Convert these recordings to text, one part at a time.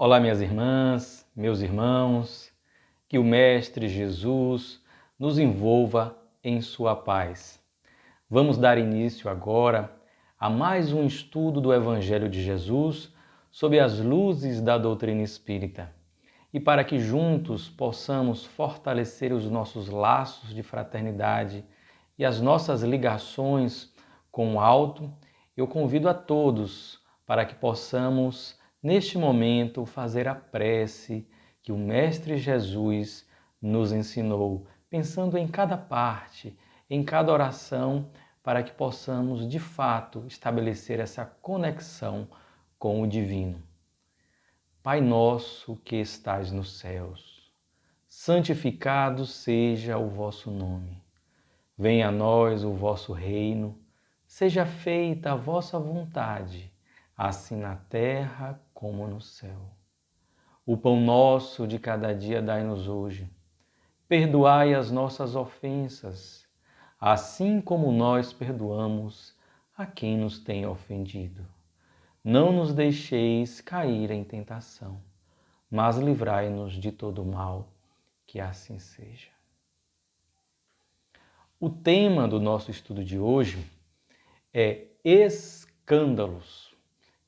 Olá, minhas irmãs, meus irmãos, que o Mestre Jesus nos envolva em sua paz. Vamos dar início agora a mais um estudo do Evangelho de Jesus sob as luzes da doutrina espírita. E para que juntos possamos fortalecer os nossos laços de fraternidade e as nossas ligações com o alto, eu convido a todos para que possamos, neste momento, fazer a prece que o Mestre Jesus nos ensinou, pensando em cada parte, em cada oração, para que possamos, de fato, estabelecer essa conexão com o divino. Pai nosso que estais nos céus, santificado seja o vosso nome. Venha a nós o vosso reino, seja feita a vossa vontade, assim na terra como no céu. O pão nosso de cada dia dai-nos hoje. Perdoai as nossas ofensas, assim como nós perdoamos a quem nos tem ofendido. Não nos deixeis cair em tentação, mas livrai-nos de todo mal, que assim seja. O tema do nosso estudo de hoje é escândalos,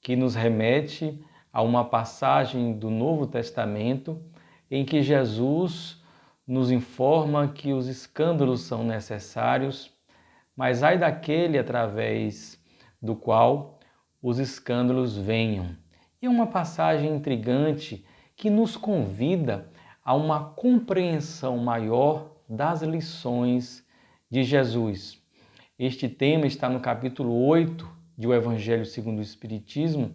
que nos remete a uma passagem do Novo Testamento em que Jesus nos informa que os escândalos são necessários, mas ai daquele através do qual os escândalos venham. E é uma passagem intrigante que nos convida a uma compreensão maior das lições de Jesus. Este tema está no capítulo 8 de O Evangelho segundo o Espiritismo,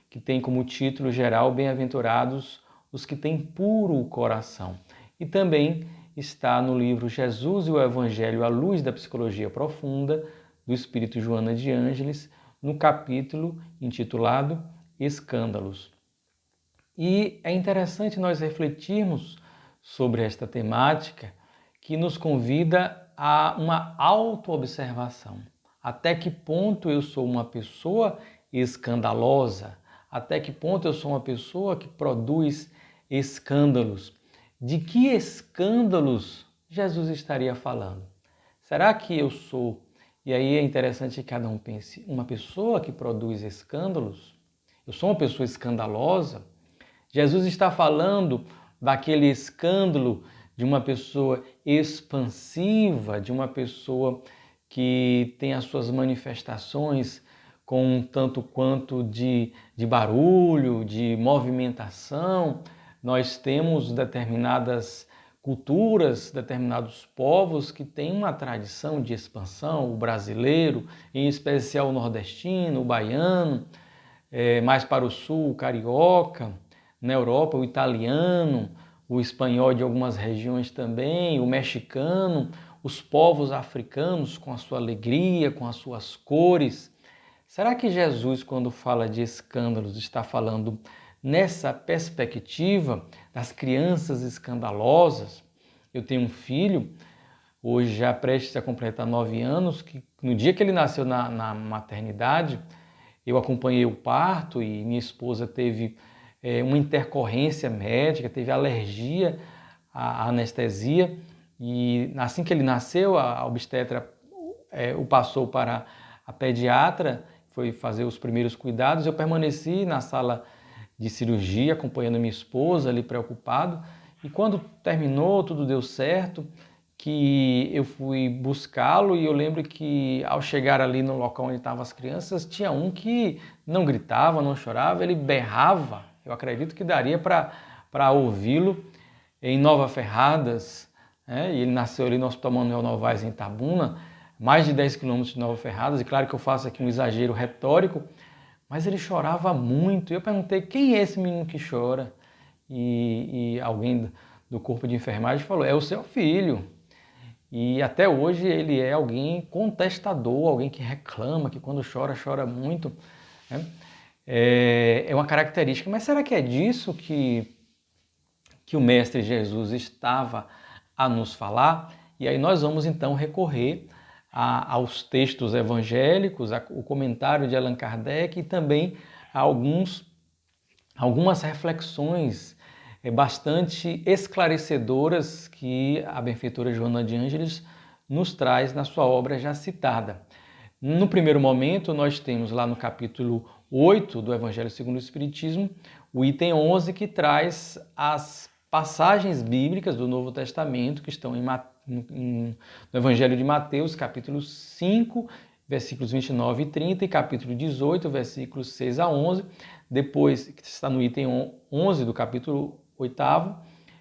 que tem como título geral Bem-aventurados os que têm puro coração. E também está no livro Jesus e o Evangelho à luz da psicologia profunda, do Espírito Joana de Ângeles, no capítulo intitulado Escândalos. E é interessante nós refletirmos sobre esta temática que nos convida a uma autoobservação. Até que ponto eu sou uma pessoa escandalosa? Até que ponto eu sou uma pessoa que produz escândalos? De que escândalos Jesus estaria falando? Será que eu sou, e aí é interessante que cada um pense, uma pessoa que produz escândalos? Eu sou uma pessoa escandalosa? Jesus está falando daquele escândalo de uma pessoa expansiva, de uma pessoa que tem as suas manifestações com um tanto quanto de barulho, de movimentação. Nós temos determinadas culturas, determinados povos que têm uma tradição de expansão, o brasileiro, em especial o nordestino, o baiano, mais para o sul, o carioca, na Europa, o italiano, o espanhol de algumas regiões também, o mexicano, os povos africanos com a sua alegria, com as suas cores. Será que Jesus, quando fala de escândalos, está falando nessa perspectiva das crianças escandalosas? Eu tenho um filho, hoje já prestes a completar 9 anos, que no dia que ele nasceu na maternidade, eu acompanhei o parto e minha esposa teve uma intercorrência médica, teve alergia à anestesia, e assim que ele nasceu, a obstetra o passou para a pediatra, foi fazer os primeiros cuidados. Eu permaneci na sala de cirurgia, acompanhando minha esposa ali preocupado, e quando terminou, tudo deu certo, que eu fui buscá-lo, e eu lembro que ao chegar ali no local onde estavam as crianças, tinha um que não gritava, não chorava, ele berrava. Eu acredito que daria para ouvi-lo em Nova Ferradas, né? E ele nasceu ali no Hospital Manuel Novaes, em Itabuna, mais de 10 quilômetros de Nova Ferradas, e claro que eu faço aqui um exagero retórico, mas ele chorava muito. E eu perguntei, quem é esse menino que chora? E alguém do corpo de enfermagem falou, é o seu filho. E até hoje ele é alguém contestador, alguém que reclama, que quando chora, chora muito, né? É uma característica. Mas será que é disso que o Mestre Jesus estava a nos falar? E aí nós vamos então recorrer aos textos evangélicos, o comentário de Allan Kardec e também a alguns algumas reflexões bastante esclarecedoras que a benfeitora Joana de Ângeles nos traz na sua obra já citada. No primeiro momento, nós temos lá no capítulo 8 do Evangelho segundo o Espiritismo, o item 11, que traz as passagens bíblicas do Novo Testamento que estão no Evangelho de Mateus, capítulo 5, versículos 29 e 30, e capítulo 18, versículos 6 a 11, depois, que está no item 11 do capítulo 8º,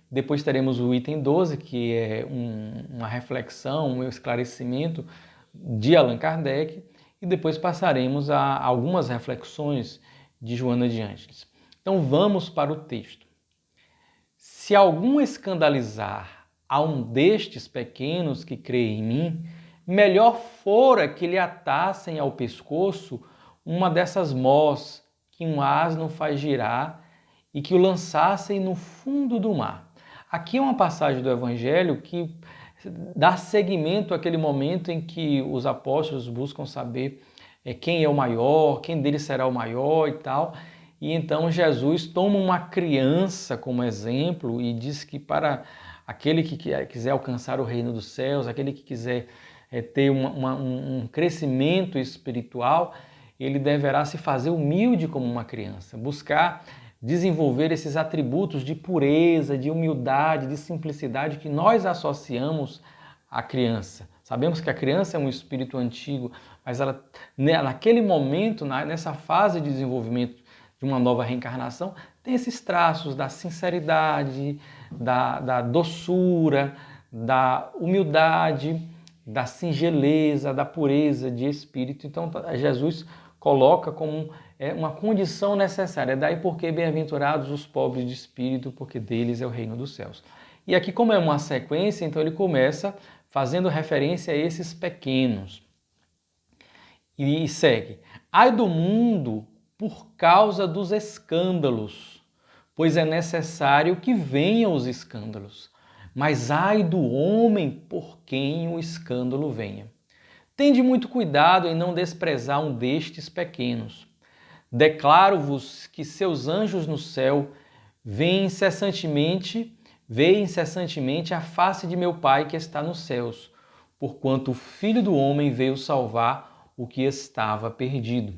depois teremos o item 12, que é uma reflexão, um esclarecimento de Allan Kardec, e depois passaremos a algumas reflexões de Joana de Ângeles. Então vamos para o texto. Se algum escandalizar a um destes pequenos que crê em mim, melhor fora que lhe atassem ao pescoço uma dessas mós que um asno faz girar e que o lançassem no fundo do mar. Aqui é uma passagem do Evangelho que dá seguimento àquele momento em que os apóstolos buscam saber quem é o maior, quem deles será o maior e tal. E então Jesus toma uma criança como exemplo e diz que para aquele que quiser alcançar o reino dos céus, aquele que quiser ter um crescimento espiritual, ele deverá se fazer humilde como uma criança, buscar desenvolver esses atributos de pureza, de humildade, de simplicidade que nós associamos à criança. Sabemos que a criança é um espírito antigo, mas ela, naquele momento, nessa fase de desenvolvimento de uma nova reencarnação, tem esses traços da sinceridade, da doçura, da humildade, da singeleza, da pureza de espírito. Então, Jesus coloca como uma condição necessária. Daí porque bem-aventurados os pobres de espírito, porque deles é o reino dos céus. E aqui, como é uma sequência, então ele começa fazendo referência a esses pequenos. E segue. Ai do mundo por causa dos escândalos, pois é necessário que venham os escândalos. Mas ai do homem por quem o escândalo venha. Tende muito cuidado em não desprezar um destes pequenos. Declaro-vos que seus anjos no céu veem incessantemente a face de meu Pai que está nos céus, porquanto o Filho do Homem veio salvar o que estava perdido.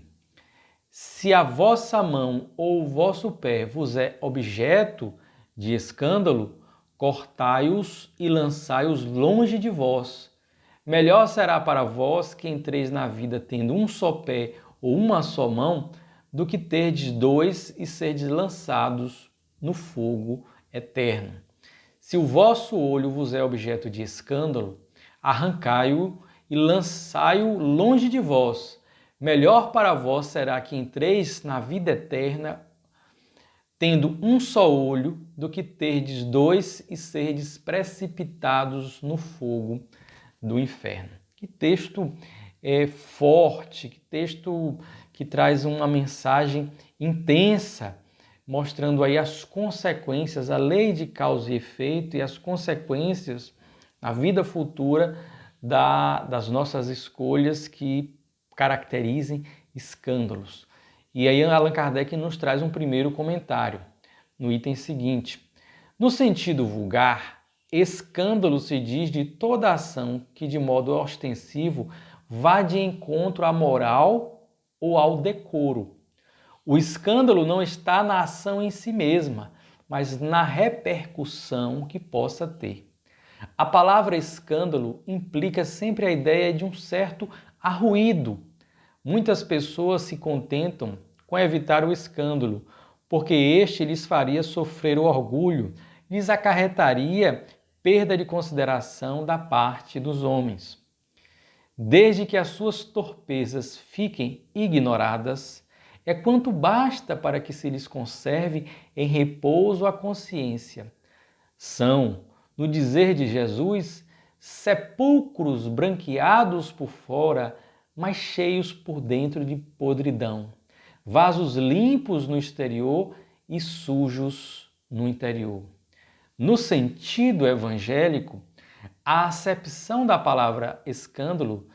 Se a vossa mão ou o vosso pé vos é objeto de escândalo, cortai-os e lançai-os longe de vós. Melhor será para vós que entreis na vida tendo um só pé ou uma só mão, do que terdes dois e serdes lançados no fogo eterno. Se o vosso olho vos é objeto de escândalo, arrancai-o e lançai-o longe de vós. Melhor para vós será que entreis na vida eterna tendo um só olho, do que terdes dois e serdes precipitados no fogo do inferno. Que texto forte, que texto que traz uma mensagem intensa, mostrando aí as consequências, a lei de causa e efeito e as consequências na vida futura das nossas escolhas que caracterizem escândalos. E aí Allan Kardec nos traz um primeiro comentário no item seguinte. No sentido vulgar, escândalo se diz de toda ação que de modo ostensivo vá de encontro à moral ou ao decoro. O escândalo não está na ação em si mesma, mas na repercussão que possa ter. A palavra escândalo implica sempre a ideia de um certo arruído. Muitas pessoas se contentam com evitar o escândalo, porque este lhes faria sofrer o orgulho, lhes acarretaria perda de consideração da parte dos homens. Desde que as suas torpezas fiquem ignoradas, é quanto basta para que se lhes conserve em repouso a consciência. São, no dizer de Jesus, sepulcros branqueados por fora, mas cheios por dentro de podridão. Vasos limpos no exterior e sujos no interior. No sentido evangélico, a acepção da palavra escândalo,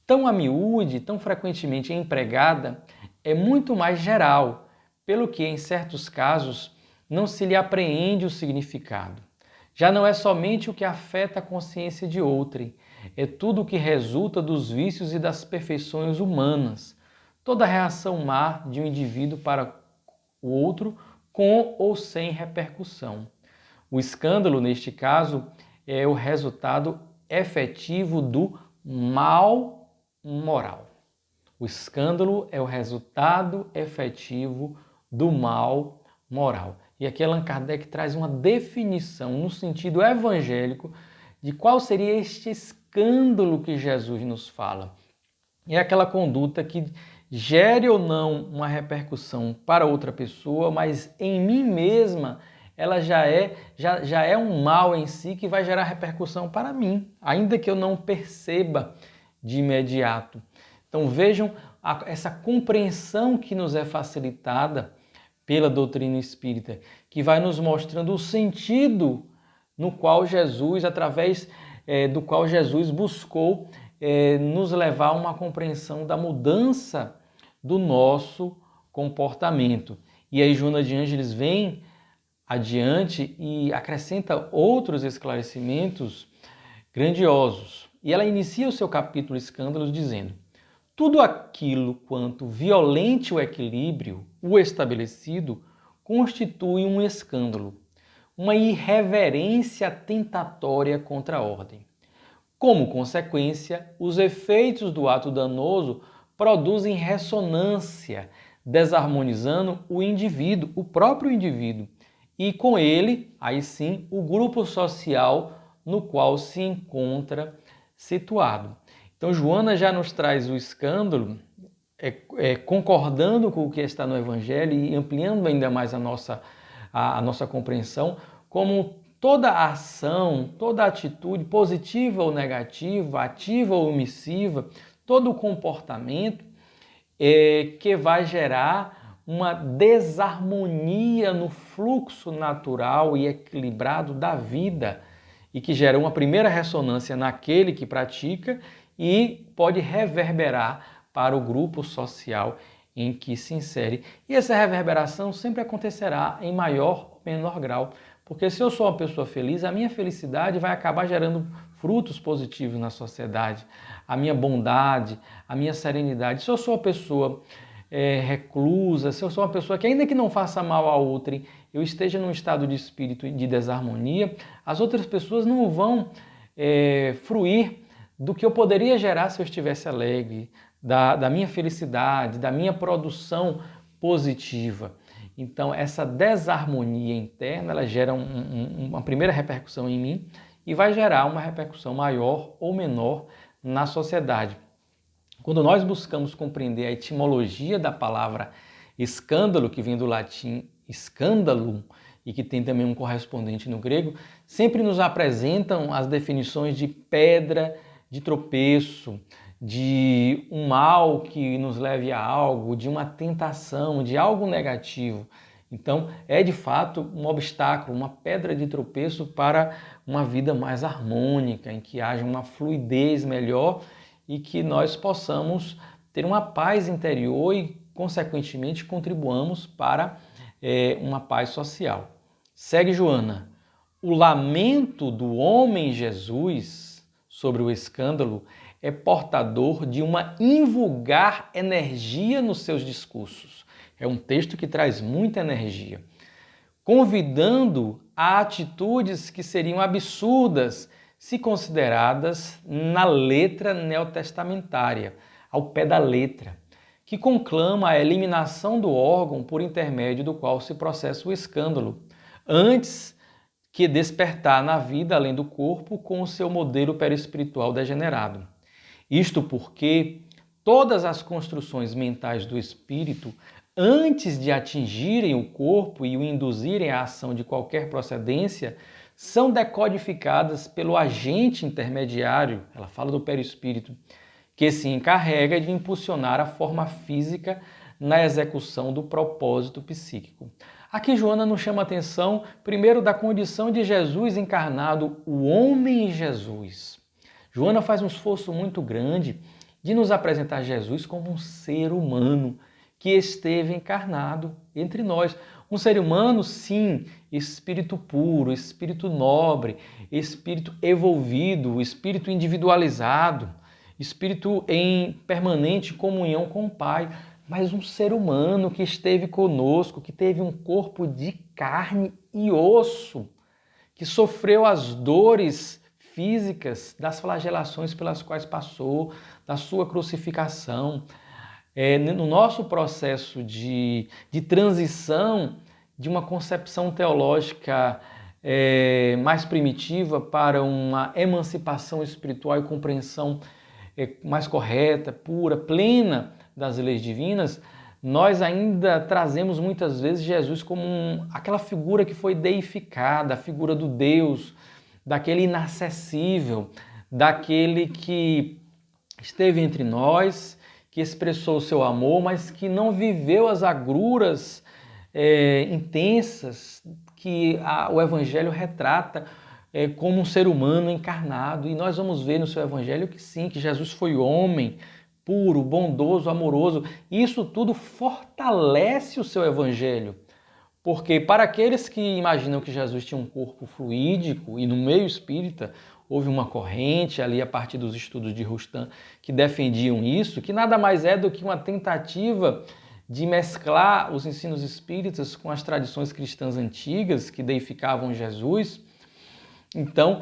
tão a miúde, tão frequentemente empregada, é muito mais geral, pelo que, em certos casos, não se lhe apreende o significado. Já não é somente o que afeta a consciência de outrem, é tudo o que resulta dos vícios e das perfeições humanas, toda reação má de um indivíduo para o outro, com ou sem repercussão. O escândalo, neste caso, é o resultado efetivo do mal moral. O escândalo é o resultado efetivo do mal moral. E aqui Allan Kardec traz uma definição no sentido evangélico de qual seria este escândalo que Jesus nos fala. É aquela conduta que gere ou não uma repercussão para outra pessoa, mas em mim mesma ela já é um mal em si que vai gerar repercussão para mim, ainda que eu não perceba de imediato. Então vejam essa compreensão que nos é facilitada pela doutrina espírita, que vai nos mostrando o sentido no qual Jesus, através do qual Jesus buscou nos levar a uma compreensão da mudança do nosso comportamento. E aí Joana de Ângeles vem adiante e acrescenta outros esclarecimentos grandiosos. E ela inicia o seu capítulo Escândalos dizendo: tudo aquilo quanto violente o equilíbrio, o estabelecido, constitui um escândalo, uma irreverência tentatória contra a ordem. Como consequência, os efeitos do ato danoso produzem ressonância, desarmonizando o indivíduo, o próprio indivíduo, e com ele, aí sim, o grupo social no qual se encontra situado. Então, Joana já nos traz o escândalo, concordando com o que está no Evangelho e ampliando ainda mais a nossa compreensão, como toda ação, toda atitude, positiva ou negativa, ativa ou omissiva, todo comportamento que vai gerar uma desarmonia no fluxo natural e equilibrado da vida e que gera uma primeira ressonância naquele que pratica e pode reverberar para o grupo social em que se insere. E essa reverberação sempre acontecerá em maior ou menor grau, porque se eu sou uma pessoa feliz, a minha felicidade vai acabar gerando frutos positivos na sociedade, a minha bondade, a minha serenidade. Se eu sou uma pessoa reclusa, se eu sou uma pessoa que ainda que não faça mal a outrem, eu esteja num estado de espírito de desarmonia, as outras pessoas não vão fruir do que eu poderia gerar se eu estivesse alegre, da minha felicidade, da minha produção positiva. Então, essa desarmonia interna, ela gera uma primeira repercussão em mim e vai gerar uma repercussão maior ou menor na sociedade. Quando nós buscamos compreender a etimologia da palavra escândalo, que vem do latim scandalum, e que tem também um correspondente no grego, sempre nos apresentam as definições de pedra de tropeço, de um mal que nos leve a algo, de uma tentação, de algo negativo. Então, é de fato um obstáculo, uma pedra de tropeço para uma vida mais harmônica, em que haja uma fluidez melhor e que nós possamos ter uma paz interior e, consequentemente, contribuamos para uma paz social. Segue Joana. O lamento do homem Jesus sobre o escândalo é portador de uma invulgar energia nos seus discursos. É um texto que traz muita energia, convidando a atitudes que seriam absurdas se consideradas na letra neotestamentária, ao pé da letra, que conclama a eliminação do órgão por intermédio do qual se processa o escândalo, antes que despertar na vida além do corpo com o seu modelo perispiritual degenerado. Isto porque todas as construções mentais do espírito, antes de atingirem o corpo e o induzirem à ação de qualquer procedência, são decodificadas pelo agente intermediário, ela fala do perispírito, que se encarrega de impulsionar a forma física na execução do propósito psíquico. Aqui Joana nos chama a atenção, primeiro, da condição de Jesus encarnado, o homem Jesus. Joana faz um esforço muito grande de nos apresentar Jesus como um ser humano, que esteve encarnado entre nós. Um ser humano, sim, espírito puro, espírito nobre, espírito evolvido, espírito individualizado, espírito em permanente comunhão com o Pai, mas um ser humano que esteve conosco, que teve um corpo de carne e osso, que sofreu as dores físicas das flagelações pelas quais passou, da sua crucificação. No nosso processo de transição de uma concepção teológica mais primitiva para uma emancipação espiritual e compreensão mais correta, pura, plena das leis divinas, nós ainda trazemos muitas vezes Jesus como aquela figura que foi deificada, a figura do Deus, daquele inacessível, daquele que esteve entre nós, que expressou o seu amor, mas que não viveu as agruras intensas que o Evangelho retrata como um ser humano encarnado. E nós vamos ver no seu Evangelho que sim, que Jesus foi homem, puro, bondoso, amoroso. Isso tudo fortalece o seu Evangelho. Porque para aqueles que imaginam que Jesus tinha um corpo fluídico, e no meio espírita houve uma corrente ali a partir dos estudos de Rustam que defendiam isso, que nada mais é do que uma tentativa de mesclar os ensinos espíritas com as tradições cristãs antigas que deificavam Jesus. Então,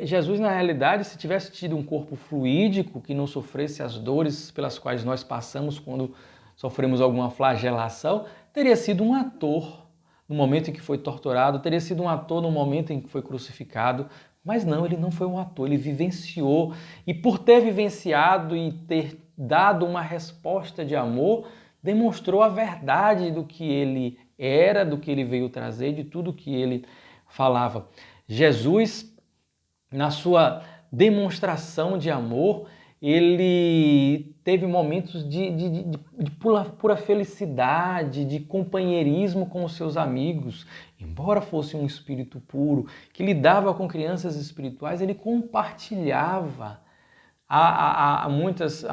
Jesus, na realidade, se tivesse tido um corpo fluídico que não sofresse as dores pelas quais nós passamos quando sofremos alguma flagelação, teria sido um ator no momento em que foi torturado, teria sido um ator no momento em que foi crucificado, mas não, ele não foi um ator, ele vivenciou, e por ter vivenciado e ter dado uma resposta de amor, demonstrou a verdade do que ele era, do que ele veio trazer, de tudo que ele falava. Jesus, na sua demonstração de amor, ele teve momentos de pura felicidade, de companheirismo com os seus amigos. Embora fosse um espírito puro, que lidava com crianças espirituais, ele compartilhava. Há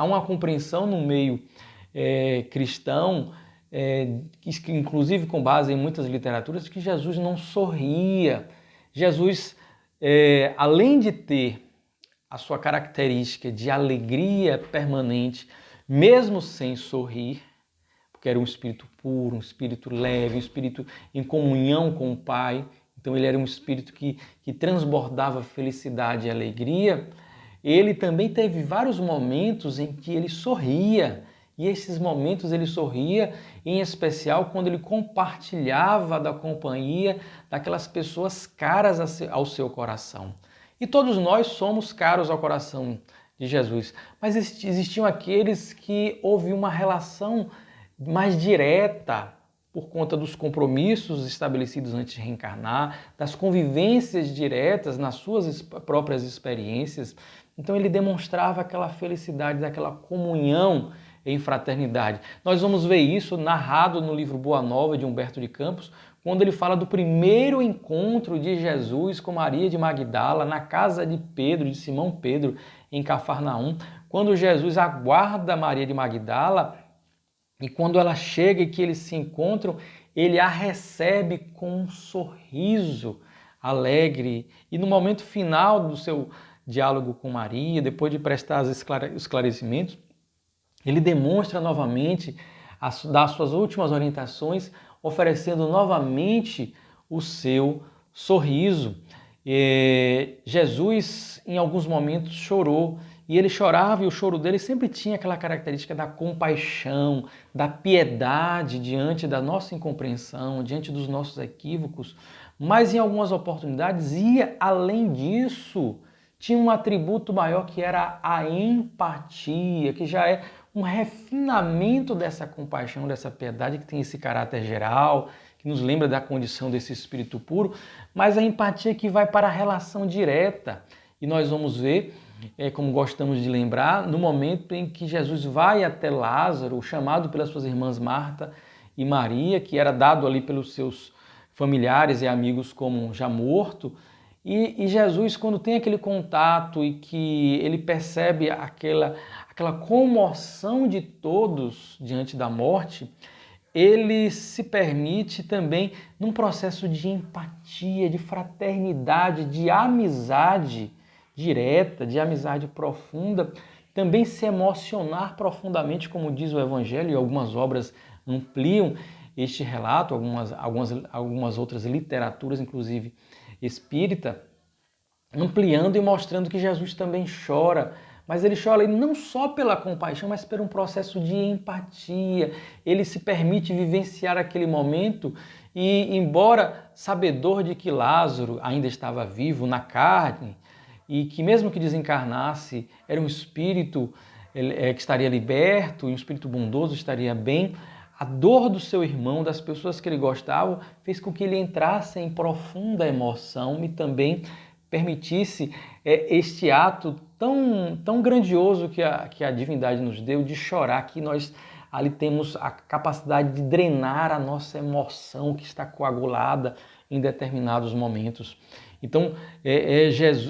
uma compreensão no meio cristão, inclusive com base em muitas literaturas, que Jesus não sorria. Jesus, além de ter a sua característica de alegria permanente, mesmo sem sorrir, porque era um espírito puro, um espírito leve, um espírito em comunhão com o Pai. Então ele era um espírito que transbordava felicidade e alegria. Ele também teve vários momentos em que ele sorria, e esses momentos ele sorria, em especial quando ele compartilhava da companhia daquelas pessoas caras ao seu coração. E todos nós somos caros ao coração de Jesus, mas existiam aqueles que houve uma relação mais direta por conta dos compromissos estabelecidos antes de reencarnar, das convivências diretas nas suas próprias experiências. Então ele demonstrava aquela felicidade, daquela comunhão em fraternidade. Nós vamos ver isso narrado no livro Boa Nova, de Humberto de Campos, quando ele fala do primeiro encontro de Jesus com Maria de Magdala na casa de Pedro, de Simão Pedro, em Cafarnaum, quando Jesus aguarda Maria de Magdala e quando ela chega e que eles se encontram, ele a recebe com um sorriso alegre. E no momento final do seu diálogo com Maria, depois de prestar os esclarecimentos, ele demonstra novamente, das suas últimas orientações, oferecendo novamente o seu sorriso. Jesus, em alguns momentos, chorou, e ele chorava, e o choro dele sempre tinha aquela característica da compaixão, da piedade diante da nossa incompreensão, diante dos nossos equívocos, mas em algumas oportunidades ia além disso, tinha um atributo maior que era a empatia, que já é um refinamento dessa compaixão, dessa piedade, que tem esse caráter geral, que nos lembra da condição desse espírito puro, mas a empatia que vai para a relação direta. E nós vamos ver, como gostamos de lembrar, no momento em que Jesus vai até Lázaro, chamado pelas suas irmãs Marta e Maria, que era dado ali pelos seus familiares e amigos como já morto, E Jesus, quando tem aquele contato e que ele percebe aquela comoção de todos diante da morte, ele se permite também, num processo de empatia, de fraternidade, de amizade direta, de amizade profunda, também se emocionar profundamente, como diz o Evangelho, e algumas obras ampliam este relato, algumas outras literaturas, inclusive espírita, ampliando e mostrando que Jesus também chora, mas ele chora não só pela compaixão, mas por um processo de empatia. Ele se permite vivenciar aquele momento e, embora sabedor de que Lázaro ainda estava vivo na carne e que mesmo que desencarnasse, era um espírito que estaria liberto, um espírito bondoso, estaria bem, a dor do seu irmão, das pessoas que ele gostava, fez com que ele entrasse em profunda emoção e também permitisse este ato tão grandioso que a divindade nos deu de chorar, que nós ali temos a capacidade de drenar a nossa emoção que está coagulada em determinados momentos. Então,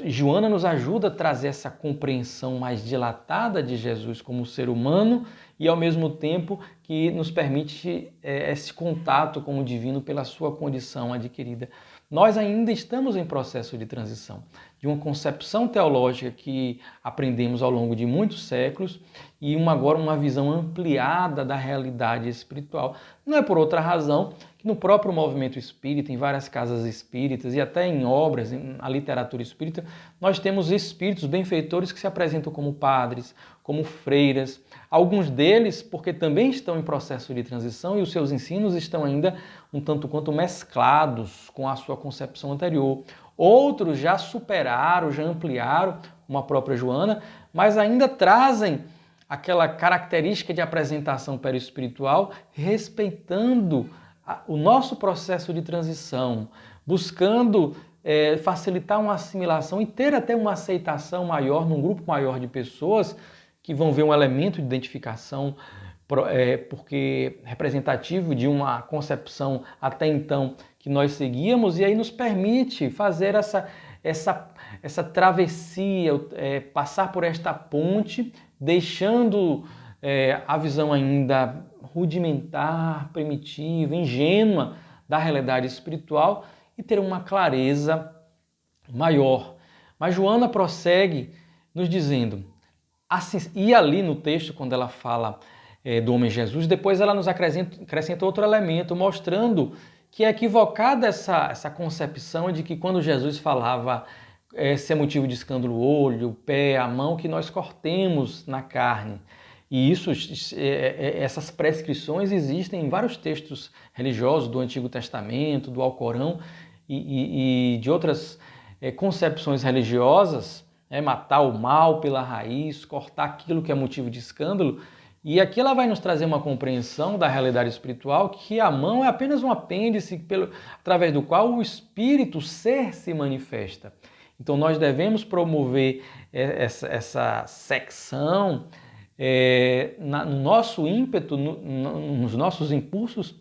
Joana nos ajuda a trazer essa compreensão mais dilatada de Jesus como ser humano e, ao mesmo tempo, que nos permite esse contato com o divino pela sua condição adquirida. Nós ainda estamos em processo de transição de uma concepção teológica que aprendemos ao longo de muitos séculos e agora uma visão ampliada da realidade espiritual. Não é por outra razão que no próprio movimento espírita, em várias casas espíritas e até em obras, na literatura espírita, nós temos espíritos benfeitores que se apresentam como padres, como freiras, alguns deles porque também estão em processo de transição e os seus ensinos estão ainda um tanto quanto mesclados com a sua concepção anterior. Outros já superaram, já ampliaram, como a própria Joana, mas ainda trazem aquela característica de apresentação perispiritual, respeitando o nosso processo de transição, buscando facilitar uma assimilação e ter até uma aceitação maior num grupo maior de pessoas que vão ver um elemento de identificação porque representativo de uma concepção até então que nós seguíamos, e aí nos permite fazer essa travessia, passar por esta ponte, deixando a visão ainda rudimentar, primitiva, ingênua da realidade espiritual e ter uma clareza maior. Mas Joana prossegue nos dizendo, e ali no texto, quando ela fala do homem Jesus, depois ela nos acrescenta outro elemento, mostrando que é equivocada essa concepção de que quando Jesus falava ser motivo de escândalo o olho, o pé, a mão, que nós cortemos na carne. E essas prescrições existem em vários textos religiosos do Antigo Testamento, do Alcorão e de outras concepções religiosas, matar o mal pela raiz, cortar aquilo que é motivo de escândalo. E aqui ela vai nos trazer uma compreensão da realidade espiritual, que a mão é apenas um apêndice através do qual o espírito, o ser, se manifesta. Então nós devemos promover essa secção no nosso ímpeto, nos nossos impulsos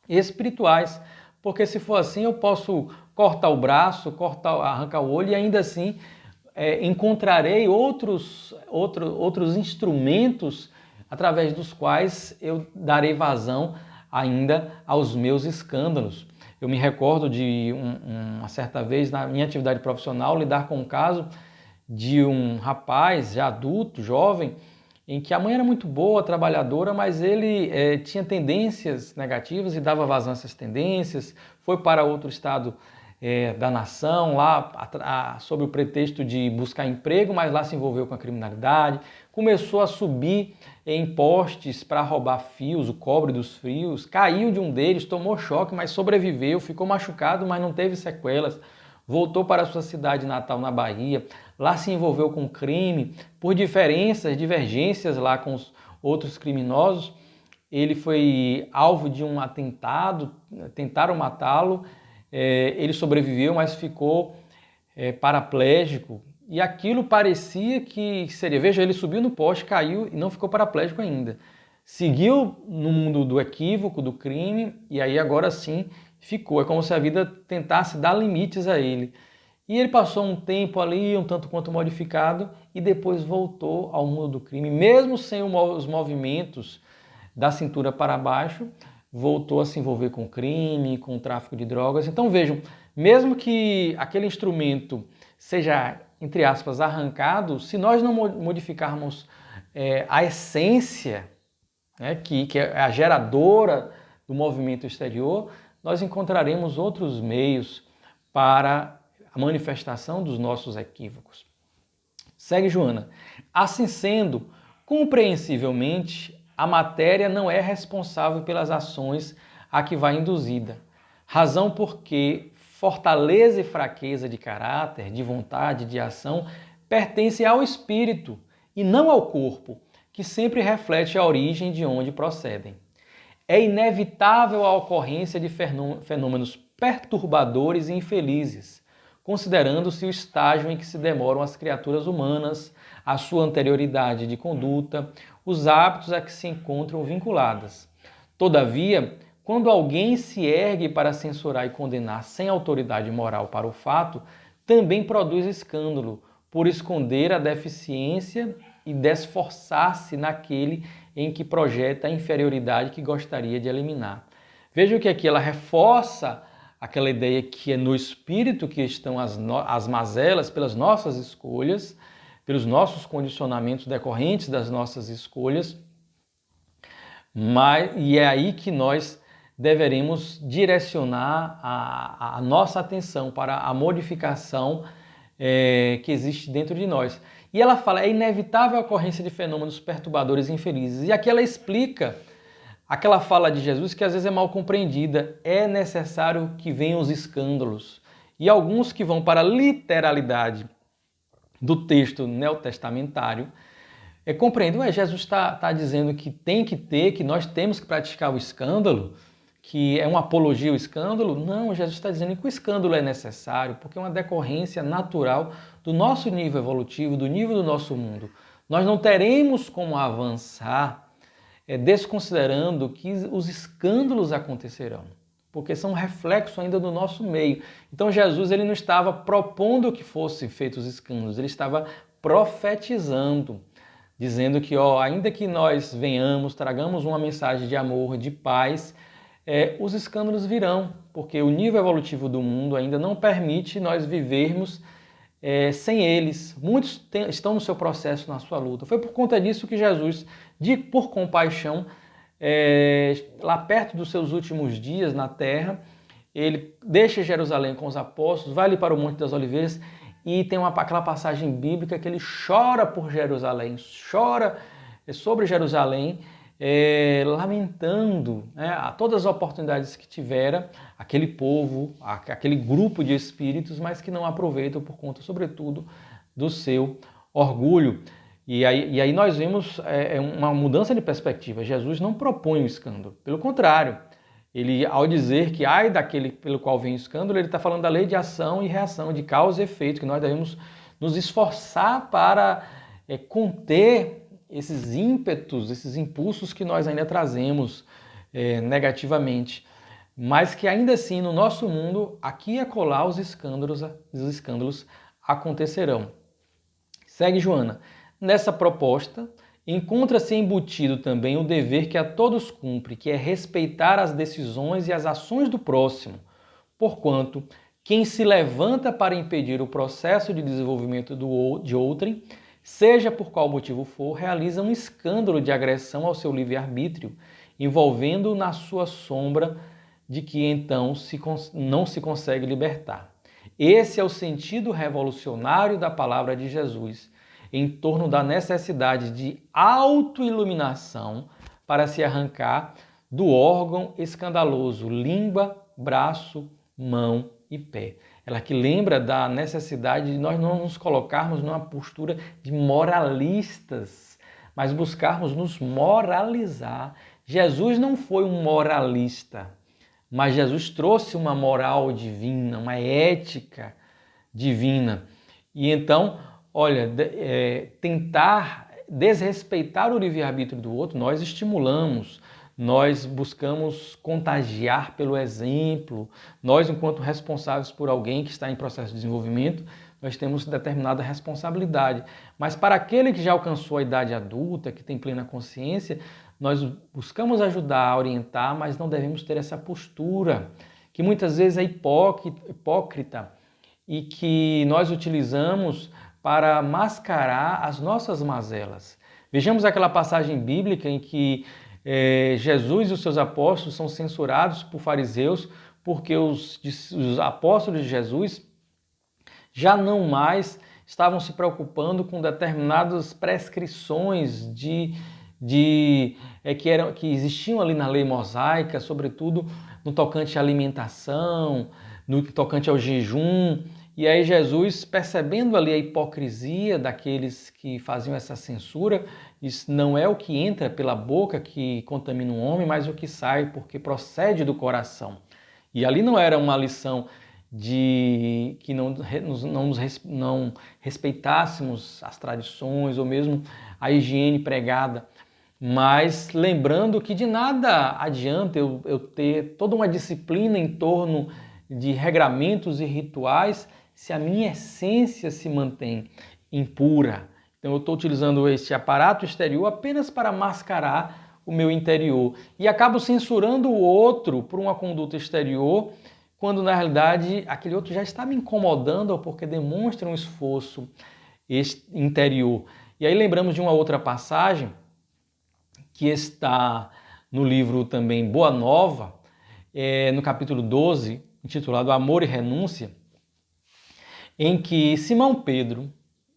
espirituais, porque se for assim eu posso cortar o braço, arrancar o olho e ainda assim encontrarei outros instrumentos através dos quais eu darei vazão ainda aos meus escândalos. Eu me recordo de uma certa vez, na minha atividade profissional, lidar com um caso de um rapaz já adulto, jovem, em que a mãe era muito boa, trabalhadora, mas ele tinha tendências negativas e dava vazão a essas tendências, foi para outro estado da nação, lá sob o pretexto de buscar emprego, mas lá se envolveu com a criminalidade, começou a subir em postes para roubar fios, o cobre dos fios, caiu de um deles, tomou choque, mas sobreviveu, ficou machucado, mas não teve sequelas, voltou para a sua cidade natal na Bahia, lá se envolveu com crime, por divergências lá com os outros criminosos, ele foi alvo de um atentado, tentaram matá-lo, ele sobreviveu, mas ficou paraplégico. E aquilo parecia que seria... Veja, ele subiu no poste, caiu e não ficou paraplégico ainda. Seguiu no mundo do equívoco, do crime, e aí agora sim ficou. É como se a vida tentasse dar limites a ele. E ele passou um tempo ali, um tanto quanto modificado, e depois voltou ao mundo do crime, mesmo sem os movimentos da cintura para baixo, voltou a se envolver com crime, com tráfico de drogas. Então vejam, mesmo que aquele instrumento seja, entre aspas, arrancado, se nós não modificarmos a essência, né, que é a geradora do movimento exterior, nós encontraremos outros meios para a manifestação dos nossos equívocos. Segue Joana. Assim sendo, compreensivelmente, a matéria não é responsável pelas ações a que vai induzida. Razão porque fortaleza e fraqueza de caráter, de vontade, de ação, pertencem ao espírito e não ao corpo, que sempre reflete a origem de onde procedem. É inevitável a ocorrência de fenômenos perturbadores e infelizes, considerando-se o estágio em que se demoram as criaturas humanas, a sua anterioridade de conduta, os hábitos a que se encontram vinculadas. Todavia, quando alguém se ergue para censurar e condenar sem autoridade moral para o fato, também produz escândalo, por esconder a deficiência e desforçar-se naquele em que projeta a inferioridade que gostaria de eliminar. Vejam que aqui ela reforça aquela ideia que é no espírito que estão as mazelas pelas nossas escolhas, pelos nossos condicionamentos decorrentes das nossas escolhas, e é aí que nós deveremos direcionar a nossa atenção para a modificação que existe dentro de nós. E ela fala, é inevitável a ocorrência de fenômenos perturbadores e infelizes. E aqui ela explica aquela fala de Jesus que às vezes é mal compreendida. É necessário que venham os escândalos. E alguns que vão para a literalidade do texto neotestamentário compreendem, Jesus está dizendo que tem que ter, que nós temos que praticar o escândalo, que é uma apologia ao escândalo. Não, Jesus está dizendo que o escândalo é necessário, porque é uma decorrência natural do nosso nível evolutivo, do nível do nosso mundo. Nós não teremos como avançar desconsiderando que os escândalos acontecerão, porque são reflexo ainda do nosso meio. Então Jesus ele não estava propondo que fossem feitos escândalos, ele estava profetizando, dizendo que ainda que nós venhamos, tragamos uma mensagem de amor, de paz, os escândalos virão, porque o nível evolutivo do mundo ainda não permite nós vivermos sem eles. Muitos estão no seu processo, na sua luta. Foi por conta disso que Jesus, por compaixão, lá perto dos seus últimos dias na terra, ele deixa Jerusalém com os apóstolos, vai ali para o Monte das Oliveiras e tem aquela passagem bíblica que ele chora por Jerusalém, chora sobre Jerusalém, lamentando a todas as oportunidades que tivera aquele povo, aquele grupo de espíritos, mas que não aproveitam por conta, sobretudo, do seu orgulho. E aí nós vemos uma mudança de perspectiva. Jesus não propõe o escândalo, pelo contrário. Ele, ao dizer que ai daquele pelo qual vem o escândalo, ele está falando da lei de ação e reação, de causa e efeito, que nós devemos nos esforçar para conter esses ímpetos, esses impulsos que nós ainda trazemos negativamente, mas que ainda assim no nosso mundo, aqui e acolá, os escândalos acontecerão. Segue Joana. Nessa proposta, encontra-se embutido também o dever que a todos cumpre, que é respeitar as decisões e as ações do próximo, porquanto quem se levanta para impedir o processo de desenvolvimento de outrem, seja por qual motivo for, realiza um escândalo de agressão ao seu livre-arbítrio, envolvendo-o na sua sombra de que então não se consegue libertar. Esse é o sentido revolucionário da palavra de Jesus, em torno da necessidade de autoiluminação para se arrancar do órgão escandaloso, língua, braço, mão e pé. Ela que lembra da necessidade de nós não nos colocarmos numa postura de moralistas, mas buscarmos nos moralizar. Jesus não foi um moralista, mas Jesus trouxe uma moral divina, uma ética divina. E então, olha, tentar desrespeitar o livre-arbítrio do outro, nós estimulamos, nós buscamos contagiar pelo exemplo. Nós, enquanto responsáveis por alguém que está em processo de desenvolvimento, nós temos determinada responsabilidade. Mas para aquele que já alcançou a idade adulta, que tem plena consciência, nós buscamos ajudar, orientar, mas não devemos ter essa postura, que muitas vezes é hipócrita e que nós utilizamos para mascarar as nossas mazelas. Vejamos aquela passagem bíblica em que Jesus e os seus apóstolos são censurados por fariseus porque os apóstolos de Jesus já não mais estavam se preocupando com determinadas prescrições que existiam ali na lei mosaica, sobretudo no tocante à alimentação, no tocante ao jejum. E aí Jesus, percebendo ali a hipocrisia daqueles que faziam essa censura, diz: não é o que entra pela boca que contamina um homem, mas o que sai, porque procede do coração. E ali não era uma lição de que não respeitássemos as tradições ou mesmo a higiene pregada, mas lembrando que de nada adianta eu ter toda uma disciplina em torno de regramentos e rituais se a minha essência se mantém impura. Então eu estou utilizando esse aparato exterior apenas para mascarar o meu interior e acabo censurando o outro por uma conduta exterior, quando na realidade aquele outro já está me incomodando ou porque demonstra um esforço interior. E aí lembramos de uma outra passagem que está no livro também Boa Nova, no capítulo 12, intitulado Amor e Renúncia, em que Simão Pedro,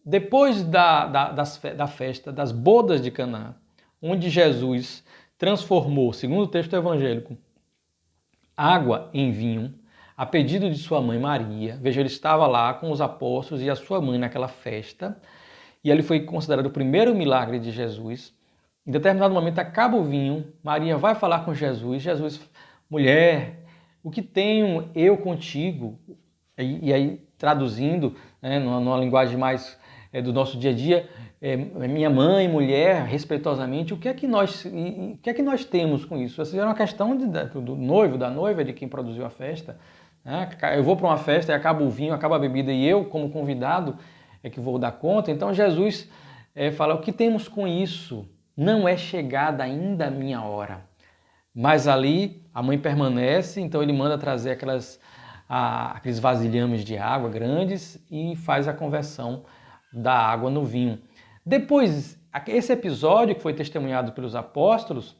depois da festa das bodas de Caná, onde Jesus transformou, segundo o texto evangélico, água em vinho, a pedido de sua mãe Maria. Veja, ele estava lá com os apóstolos e a sua mãe naquela festa, e ele foi considerado o primeiro milagre de Jesus. Em determinado momento acaba o vinho, Maria vai falar com Jesus, mulher, o que tenho eu contigo? E aí, traduzindo, né, numa linguagem mais do nosso dia a dia, minha mãe, mulher, respeitosamente, o que é que nós temos com isso? Essa era uma questão do noivo, da noiva, de quem produziu a festa. Né? Eu vou para uma festa e acaba o vinho, acaba a bebida e eu, como convidado, é que vou dar conta. Então Jesus fala, o que temos com isso? Não é chegada ainda a minha hora. Mas ali a mãe permanece, então ele manda trazer aqueles vasilhames de água grandes e faz a conversão da água no vinho. Depois, esse episódio que foi testemunhado pelos apóstolos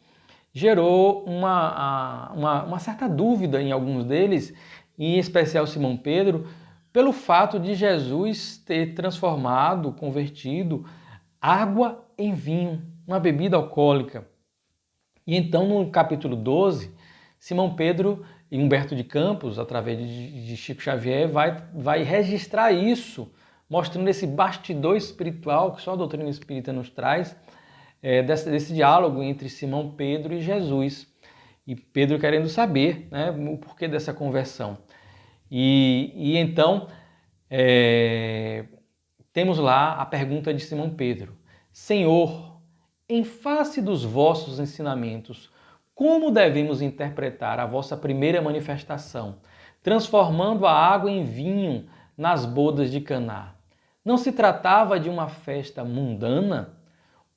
gerou uma certa dúvida em alguns deles, em especial Simão Pedro, pelo fato de Jesus ter transformado, convertido água em vinho, uma bebida alcoólica. E então, no capítulo 12, Simão Pedro e Humberto de Campos, através de Chico Xavier, vai registrar isso, mostrando esse bastidor espiritual que só a doutrina espírita nos traz, desse diálogo entre Simão Pedro e Jesus. E Pedro querendo saber, né, o porquê dessa conversão. E então, temos lá a pergunta de Simão Pedro: Senhor, em face dos vossos ensinamentos, como devemos interpretar a vossa primeira manifestação, transformando a água em vinho nas bodas de Caná? Não se tratava de uma festa mundana?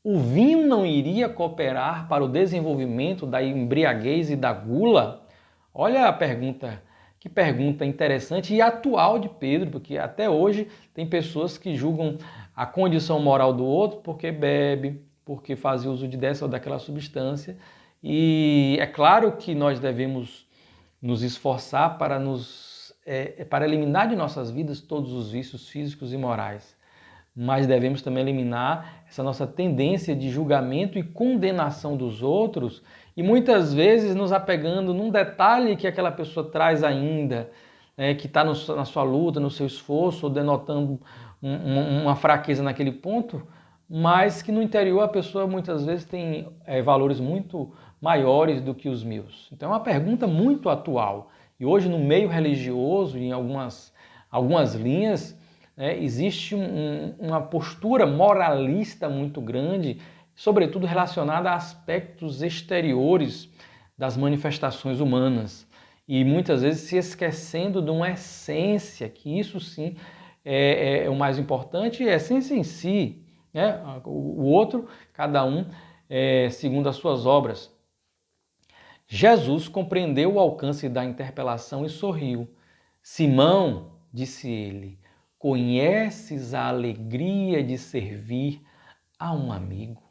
O vinho não iria cooperar para o desenvolvimento da embriaguez e da gula? Olha a pergunta, que pergunta interessante e atual de Pedro, porque até hoje tem pessoas que julgam a condição moral do outro porque bebe, porque faz uso de dessa ou daquela substância. E é claro que nós devemos nos esforçar para eliminar de nossas vidas todos os vícios físicos e morais. Mas devemos também eliminar essa nossa tendência de julgamento e condenação dos outros e muitas vezes nos apegando num detalhe que aquela pessoa traz ainda, que está na sua luta, no seu esforço, ou denotando uma fraqueza naquele ponto, mas que no interior a pessoa muitas vezes tem valores muito maiores do que os meus. Então é uma pergunta muito atual. E hoje no meio religioso, em algumas linhas, existe uma postura moralista muito grande, sobretudo relacionada a aspectos exteriores, das manifestações humanas e muitas vezes se esquecendo de uma essência, que isso sim é o mais importante, e a essência em si, né? O outro, cada um segundo as suas obras. Jesus compreendeu o alcance da interpelação e sorriu. Simão, disse ele, conheces a alegria de servir a um amigo?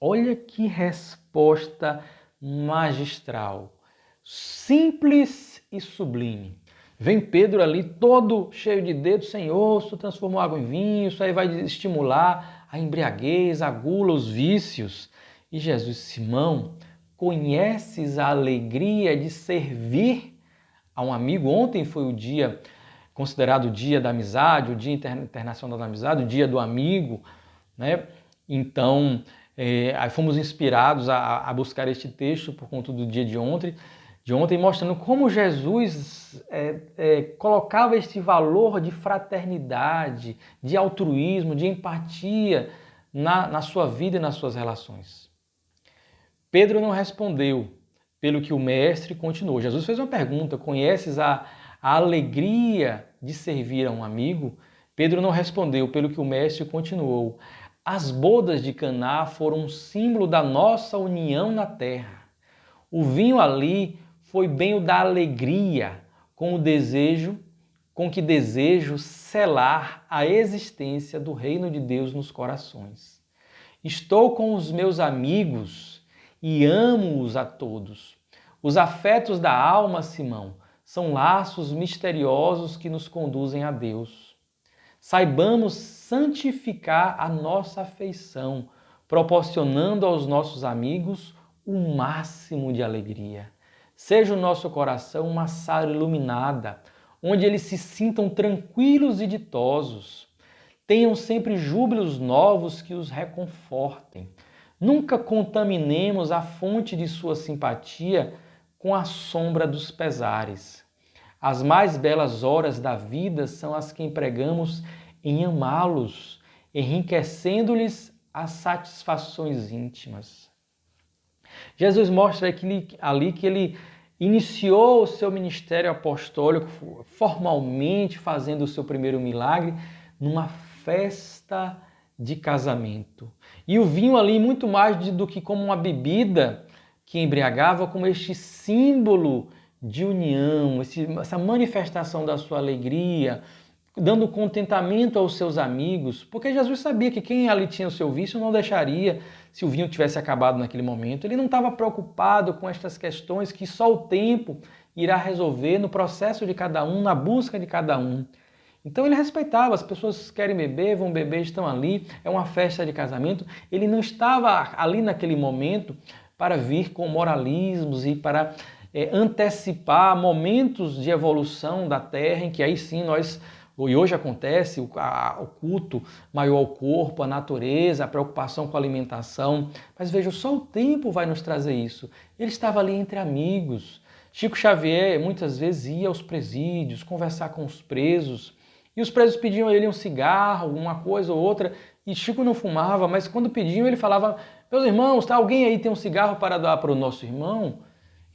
Olha que resposta magistral, simples e sublime. Vem Pedro ali todo cheio de dedos, Senhor, se tu transformou água em vinho, isso aí vai estimular a embriaguez, a gula, os vícios. E Jesus, Simão, conheces a alegria de servir a um amigo? Ontem foi o dia considerado o dia da amizade, o dia internacional da amizade, o dia do amigo, né? Então, aí fomos inspirados a buscar este texto por conta do dia de ontem, mostrando como Jesus colocava este valor de fraternidade, de altruísmo, de empatia na sua vida e nas suas relações. Pedro não respondeu, pelo que o mestre continuou. Jesus fez uma pergunta: conheces a alegria de servir a um amigo? Pedro não respondeu, pelo que o mestre continuou. As bodas de Caná foram um símbolo da nossa união na terra. O vinho ali foi bem o da alegria, com que desejo selar a existência do reino de Deus nos corações. Estou com os meus amigos e amo-os a todos. Os afetos da alma, Simão, são laços misteriosos que nos conduzem a Deus. Saibamos santificar a nossa afeição, proporcionando aos nossos amigos o máximo de alegria. Seja o nosso coração uma sala iluminada, onde eles se sintam tranquilos e ditosos. Tenham sempre júbilos novos que os reconfortem. Nunca contaminemos a fonte de sua simpatia com a sombra dos pesares. As mais belas horas da vida são as que empregamos em amá-los, enriquecendo-lhes as satisfações íntimas. Jesus mostra ali que ele iniciou o seu ministério apostólico formalmente, fazendo o seu primeiro milagre numa festa de casamento. E o vinho ali, muito mais do que como uma bebida que embriagava, como este símbolo de união, essa manifestação da sua alegria, dando contentamento aos seus amigos, porque Jesus sabia que quem ali tinha o seu vício não deixaria se o vinho tivesse acabado naquele momento. Ele não estava preocupado com estas questões que só o tempo irá resolver no processo de cada um, na busca de cada um. Então ele respeitava, as pessoas querem beber, vão beber, estão ali, é uma festa de casamento. Ele não estava ali naquele momento para vir com moralismos e para antecipar momentos de evolução da Terra, em que aí sim e hoje acontece o culto maior ao corpo, à natureza, a preocupação com a alimentação. Mas veja, só o tempo vai nos trazer isso. Ele estava ali entre amigos. Chico Xavier muitas vezes ia aos presídios, conversar com os presos, e os presos pediam a ele um cigarro, uma coisa ou outra, e Chico não fumava, mas quando pediam ele falava: meus irmãos, alguém aí tem um cigarro para dar para o nosso irmão?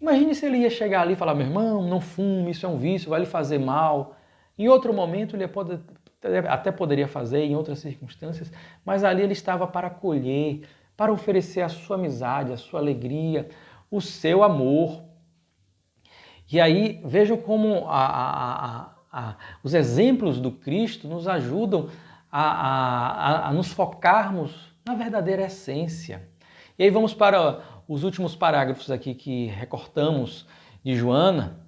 Imagine se ele ia chegar ali e falar: meu irmão, não fume, isso é um vício, vai lhe fazer mal. Em outro momento ele até poderia fazer, em outras circunstâncias, mas ali ele estava para acolher, para oferecer a sua amizade, a sua alegria, o seu amor. E aí vejam como os exemplos do Cristo nos ajudam a nos focarmos na verdadeira essência. E aí vamos para os últimos parágrafos aqui que recortamos de Joana,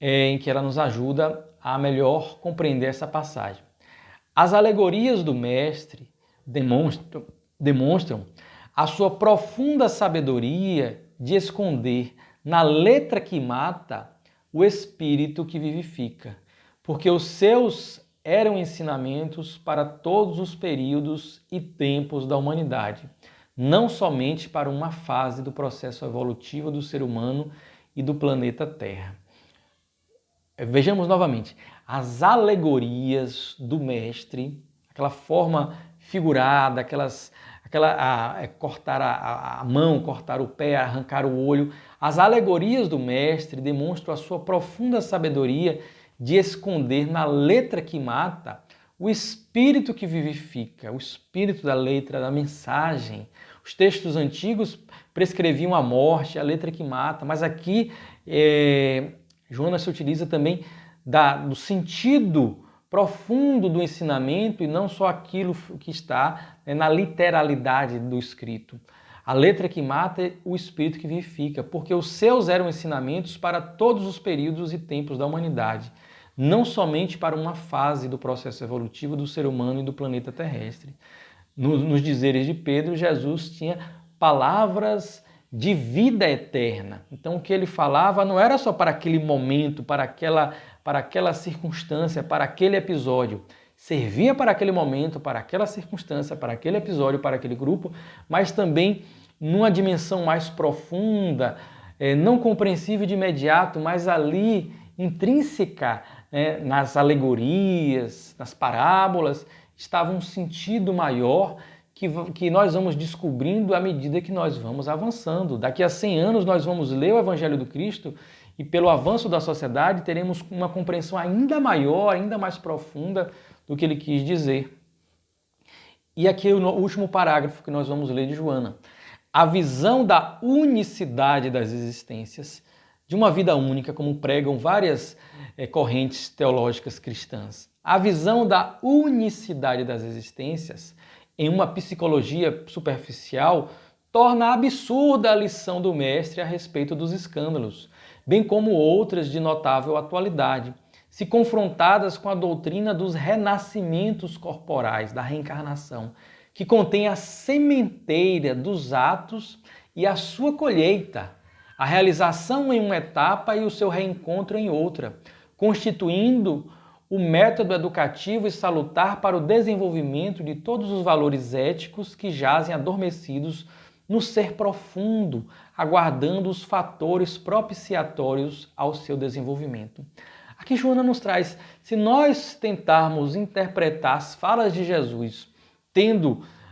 em que ela nos ajuda a melhor compreender essa passagem. As alegorias do Mestre demonstram a sua profunda sabedoria de esconder na letra que mata o espírito que vivifica, porque os seus eram ensinamentos para todos os períodos e tempos da humanidade, não somente para uma fase do processo evolutivo do ser humano e do planeta Terra. Vejamos novamente, as alegorias do Mestre, aquela forma figurada, cortar a mão, cortar o pé, arrancar o olho. As alegorias do mestre demonstram a sua profunda sabedoria de esconder na letra que mata o espírito que vivifica, o espírito da letra, da mensagem. Os textos antigos prescreviam a morte, a letra que mata, mas aqui Joana se utiliza também do sentido profundo do ensinamento e não só aquilo que está na literalidade do escrito. A letra que mata é o espírito que vivifica, porque os seus eram ensinamentos para todos os períodos e tempos da humanidade, não somente para uma fase do processo evolutivo do ser humano e do planeta terrestre. Nos dizeres de Pedro, Jesus tinha palavras de vida eterna. Então o que ele falava não era só para aquele momento, para aquela circunstância, para aquele episódio. Servia para aquele momento, para aquela circunstância, para aquele episódio, para aquele grupo, mas também numa dimensão mais profunda, não compreensível de imediato, mas ali intrínseca, nas alegorias, nas parábolas, estava um sentido maior que nós vamos descobrindo à medida que nós vamos avançando. Daqui a 100 anos nós vamos ler o Evangelho do Cristo e pelo avanço da sociedade teremos uma compreensão ainda maior, ainda mais profunda do que ele quis dizer. E aqui o último parágrafo que nós vamos ler de Joana. A visão da unicidade das existências, de uma vida única, como pregam várias correntes teológicas cristãs. A visão da unicidade das existências, em uma psicologia superficial, torna absurda a lição do mestre a respeito dos escândalos, bem como outras de notável atualidade, se confrontadas com a doutrina dos renascimentos corporais, da reencarnação, que contém a sementeira dos atos e a sua colheita, a realização em uma etapa e o seu reencontro em outra, constituindo o método educativo e salutar para o desenvolvimento de todos os valores éticos que jazem adormecidos no ser profundo, aguardando os fatores propiciatórios ao seu desenvolvimento. Aqui Joana nos traz, se nós tentarmos interpretar as falas de Jesus,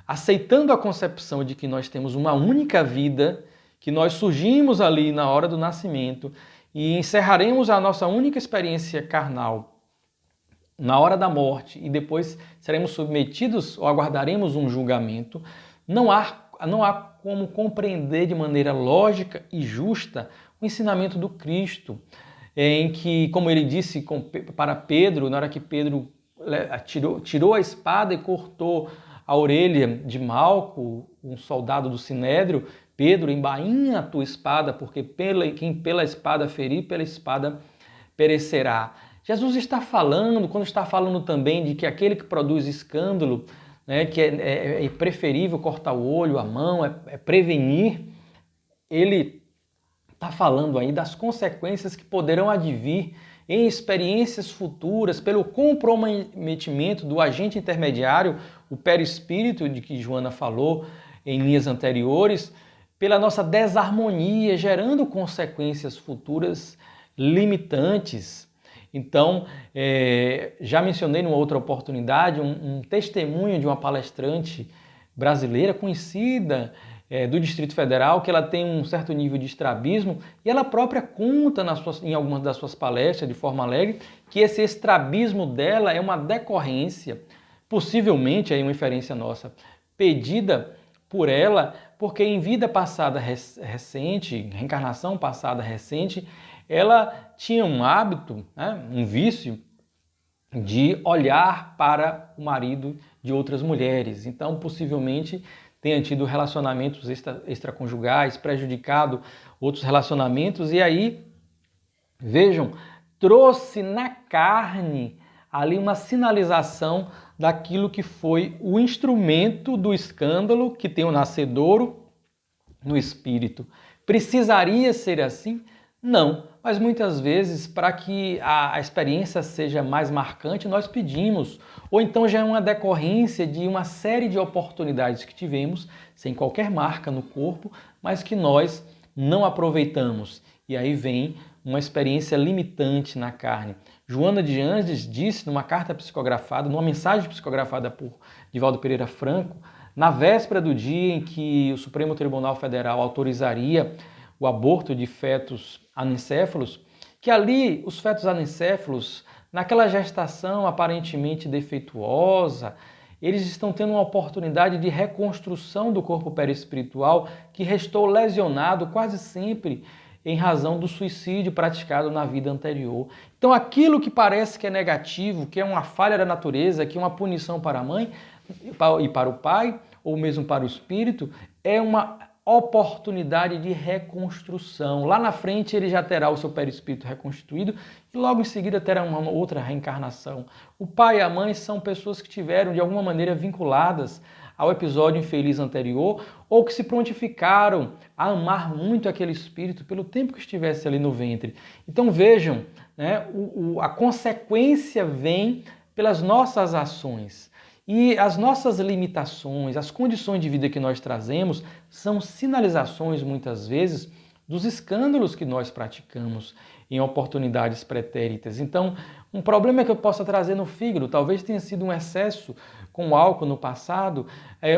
aceitando a concepção de que nós temos uma única vida, que nós surgimos ali na hora do nascimento e encerraremos a nossa única experiência carnal na hora da morte e depois seremos submetidos ou aguardaremos um julgamento, não há como compreender de maneira lógica e justa o ensinamento do Cristo, em que, como ele disse para Pedro, na hora que Pedro tirou a espada e cortou a orelha de Malco, um soldado do Sinédrio, Pedro, embainha a tua espada, porque quem pela espada ferir, pela espada perecerá. Jesus está falando, quando está falando também de que aquele que produz escândalo, que é preferível cortar o olho, a mão, é prevenir, ele está falando aí das consequências que poderão advir em experiências futuras pelo comprometimento do agente intermediário, o perispírito de que Joana falou em linhas anteriores, pela nossa desarmonia, gerando consequências futuras limitantes. Então, já mencionei numa outra oportunidade um testemunho de uma palestrante brasileira conhecida do Distrito Federal, que ela tem um certo nível de estrabismo e ela própria conta em algumas das suas palestras, de forma alegre, que esse estrabismo dela é uma decorrência, possivelmente, aí uma inferência nossa, pedida por ela, porque em vida passada recente, reencarnação passada recente, ela tinha um hábito, um vício de olhar para o marido de outras mulheres. Então, possivelmente, tenha tido relacionamentos extraconjugais, prejudicado outros relacionamentos. E aí, vejam, trouxe na carne ali uma sinalização daquilo que foi o instrumento do escândalo, que tem o nascedouro no espírito. Precisaria ser assim? Não, mas muitas vezes, para que a experiência seja mais marcante, nós pedimos, ou então já é uma decorrência de uma série de oportunidades que tivemos, sem qualquer marca no corpo, mas que nós não aproveitamos. E aí vem uma experiência limitante na carne. Joana de Andes disse numa carta psicografada, numa mensagem psicografada por Divaldo Pereira Franco, na véspera do dia em que o Supremo Tribunal Federal autorizaria o aborto de fetos anencéfalos, que ali os fetos anencéfalos, naquela gestação aparentemente defeituosa, eles estão tendo uma oportunidade de reconstrução do corpo perispiritual que restou lesionado quase sempre em razão do suicídio praticado na vida anterior. Então aquilo que parece que é negativo, que é uma falha da natureza, que é uma punição para a mãe e para o pai, ou mesmo para o espírito, é uma oportunidade de reconstrução. Lá na frente ele já terá o seu perispírito reconstituído e logo em seguida terá uma outra reencarnação. O pai e a mãe são pessoas que tiveram de alguma maneira vinculadas ao episódio infeliz anterior ou que se prontificaram a amar muito aquele espírito pelo tempo que estivesse ali no ventre. Então vejam, né, a consequência vem pelas nossas ações. E as nossas limitações, as condições de vida que nós trazemos são sinalizações, muitas vezes, dos escândalos que nós praticamos em oportunidades pretéritas. Então, um problema que eu possa trazer no fígado, talvez tenha sido um excesso com álcool no passado,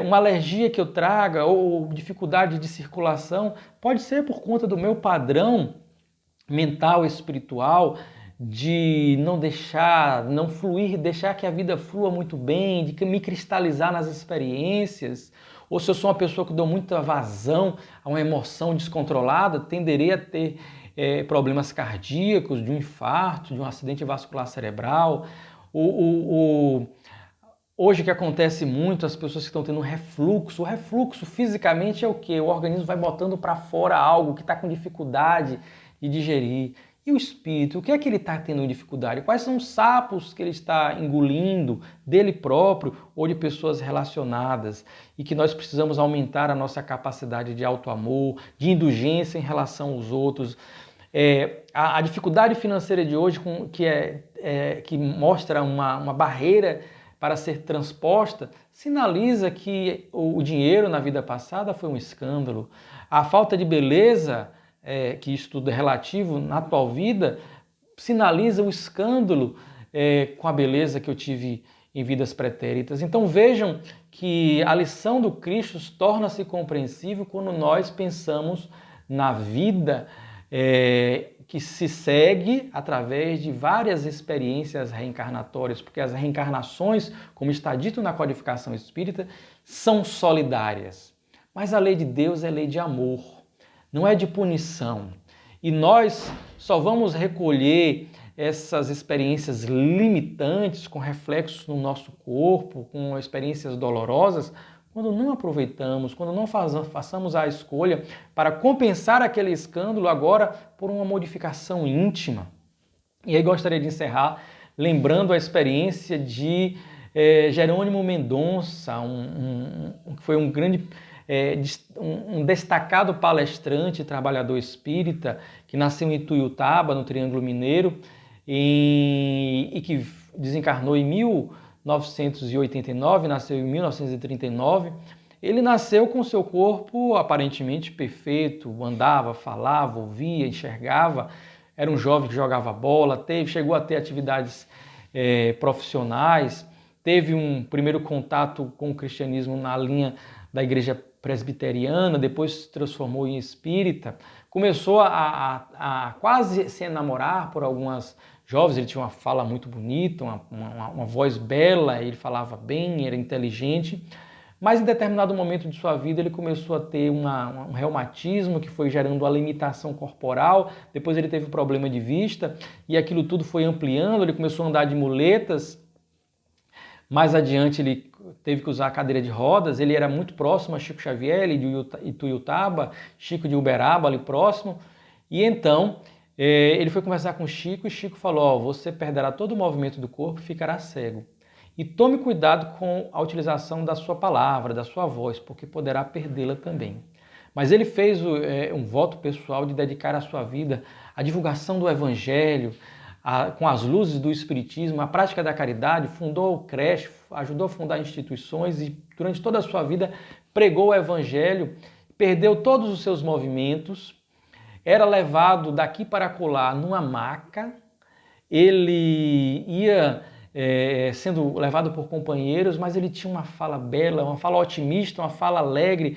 uma alergia que eu traga ou dificuldade de circulação, pode ser por conta do meu padrão mental, espiritual, de não deixar, não fluir, deixar que a vida flua muito bem, de me cristalizar nas experiências, ou se eu sou uma pessoa que dou muita vazão a uma emoção descontrolada, tenderei a ter problemas cardíacos, de um infarto, de um acidente vascular cerebral. Hoje que acontece muito, as pessoas que estão tendo refluxo. O refluxo fisicamente é o quê? O organismo vai botando para fora algo que está com dificuldade de digerir. E o espírito, o que é que ele está tendo dificuldade? Quais são os sapos que ele está engolindo dele próprio ou de pessoas relacionadas? E que nós precisamos aumentar a nossa capacidade de auto-amor, de indulgência em relação aos outros. A dificuldade financeira de hoje, que mostra uma barreira para ser transposta, sinaliza que o dinheiro na vida passada foi um escândalo. A falta de beleza, que isso tudo é relativo, na atual vida, sinaliza o escândalo com a beleza que eu tive em vidas pretéritas. Então vejam que a lição do Cristo torna-se compreensível quando nós pensamos na vida que se segue através de várias experiências reencarnatórias, porque as reencarnações, como está dito na codificação espírita, são solidárias. Mas a lei de Deus é lei de amor, não é de punição. E nós só vamos recolher essas experiências limitantes, com reflexos no nosso corpo, com experiências dolorosas, quando não aproveitamos, quando não façamos a escolha para compensar aquele escândalo agora por uma modificação íntima. E aí gostaria de encerrar lembrando a experiência de Jerônimo Mendonça, que foi um grande, um destacado palestrante e trabalhador espírita, que nasceu em Ituiutaba, no Triângulo Mineiro, e que desencarnou em 1989, nasceu em 1939. Ele nasceu com seu corpo aparentemente perfeito, andava, falava, ouvia, enxergava, era um jovem que jogava bola, chegou a ter atividades profissionais, teve um primeiro contato com o cristianismo na linha da igreja presbiteriana, depois se transformou em espírita, começou a quase se enamorar por algumas jovens. Ele tinha uma fala muito bonita, uma voz bela, ele falava bem, era inteligente, mas em determinado momento de sua vida ele começou a ter um reumatismo que foi gerando uma limitação corporal, depois ele teve um problema de vista e aquilo tudo foi ampliando, ele começou a andar de muletas, mais adiante ele teve que usar a cadeira de rodas, ele era muito próximo a Chico Xavier, ele de Ituiutaba, Chico de Uberaba ali próximo, e então ele foi conversar com o Chico e Chico falou: você perderá todo o movimento do corpo e ficará cego. E tome cuidado com a utilização da sua palavra, da sua voz, porque poderá perdê-la também. Mas ele fez um voto pessoal de dedicar a sua vida à divulgação do Evangelho, com as luzes do Espiritismo, a prática da caridade, fundou o creche, ajudou a fundar instituições e durante toda a sua vida pregou o Evangelho, perdeu todos os seus movimentos, era levado daqui para acolá numa maca, ele ia sendo levado por companheiros, mas ele tinha uma fala bela, uma fala otimista, uma fala alegre,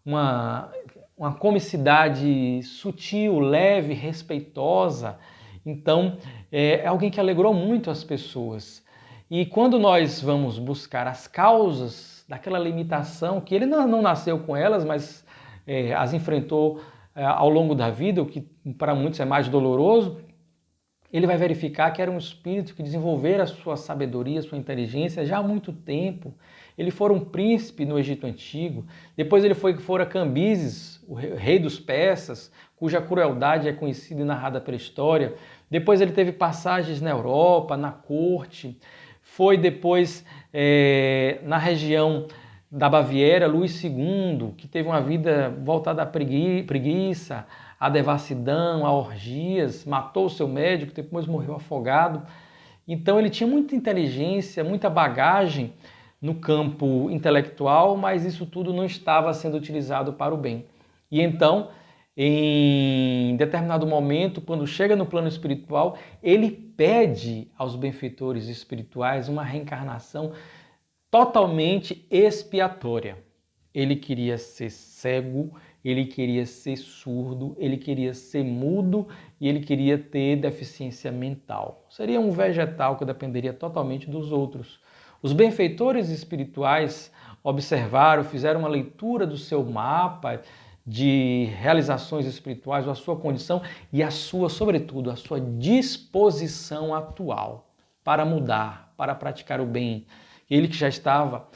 uma comicidade sutil, leve, respeitosa. Então, é alguém que alegrou muito as pessoas. E quando nós vamos buscar as causas daquela limitação, que ele não nasceu com elas, mas as enfrentou ao longo da vida, o que para muitos é mais doloroso, ele vai verificar que era um espírito que desenvolvera a sua sabedoria, a sua inteligência já há muito tempo. Ele fora um príncipe no Egito Antigo, depois ele fora Cambises, o rei dos persas, cuja crueldade é conhecida e narrada pela história. Depois ele teve passagens na Europa, na corte, foi depois na região da Baviera, Luís II, que teve uma vida voltada à preguiça, à devassidão, a orgias, matou o seu médico, depois morreu afogado. Então ele tinha muita inteligência, muita bagagem no campo intelectual, mas isso tudo não estava sendo utilizado para o bem. E então, em determinado momento, quando chega no plano espiritual, ele pede aos benfeitores espirituais uma reencarnação totalmente expiatória. Ele queria ser cego, ele queria ser surdo, ele queria ser mudo e ele queria ter deficiência mental. Seria um vegetal que dependeria totalmente dos outros. Os benfeitores espirituais observaram, fizeram uma leitura do seu mapa de realizações espirituais, a sua condição e a sua, sobretudo, a sua disposição atual para mudar, para praticar o bem. Ele que já estava,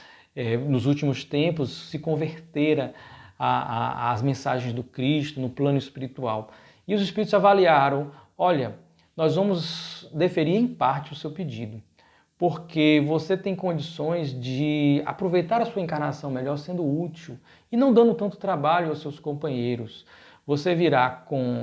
nos últimos tempos, se convertera às mensagens do Cristo no plano espiritual. E os espíritos avaliaram, olha, nós vamos deferir em parte o seu pedido, porque você tem condições de aproveitar a sua encarnação melhor sendo útil e não dando tanto trabalho aos seus companheiros. Você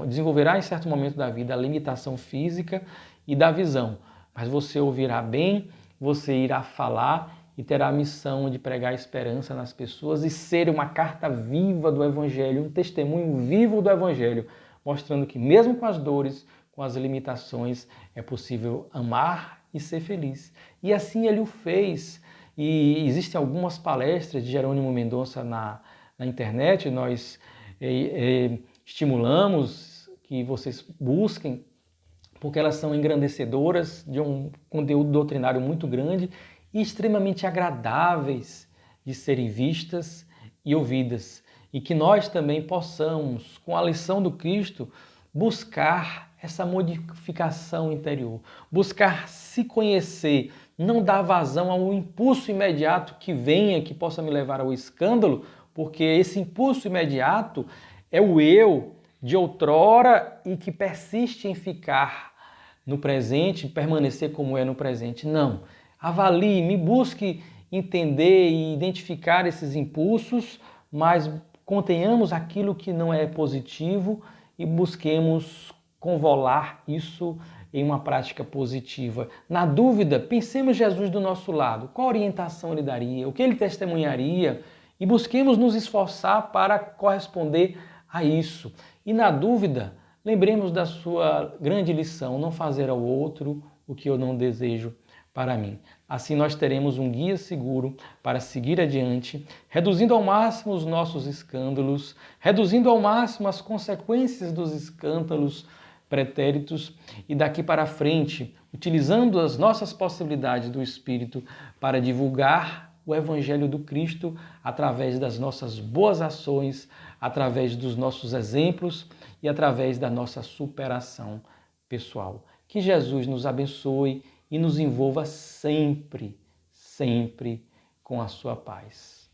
desenvolverá em certo momento da vida a limitação física e da visão, mas você ouvirá bem, você irá falar e terá a missão de pregar esperança nas pessoas e ser uma carta viva do Evangelho, um testemunho vivo do Evangelho, mostrando que mesmo com as dores, com as limitações, é possível amar e ser feliz. E assim ele o fez. E existem algumas palestras de Jerônimo Mendonça na internet, nós estimulamos que vocês busquem, porque elas são engrandecedoras, de um conteúdo doutrinário muito grande e extremamente agradáveis de serem vistas e ouvidas. E que nós também possamos, com a lição do Cristo, buscar essa modificação interior, buscar se conhecer, não dar vazão ao impulso imediato que venha, que possa me levar ao escândalo, porque esse impulso imediato é o eu de outrora e que persiste em ficar no presente, permanecer como é no presente. Não. Avalie, me busque entender e identificar esses impulsos, mas contenhamos aquilo que não é positivo e busquemos convolar isso em uma prática positiva. Na dúvida, pensemos Jesus do nosso lado. Qual orientação ele daria? O que ele testemunharia? E busquemos nos esforçar para corresponder a isso. E na dúvida, lembremos da sua grande lição, não fazer ao outro o que eu não desejo para mim. Assim nós teremos um guia seguro para seguir adiante, reduzindo ao máximo os nossos escândalos, reduzindo ao máximo as consequências dos escândalos pretéritos e daqui para frente, utilizando as nossas possibilidades do Espírito para divulgar o Evangelho do Cristo através das nossas boas ações, através dos nossos exemplos e através da nossa superação pessoal. Que Jesus nos abençoe e nos envolva sempre, sempre com a sua paz.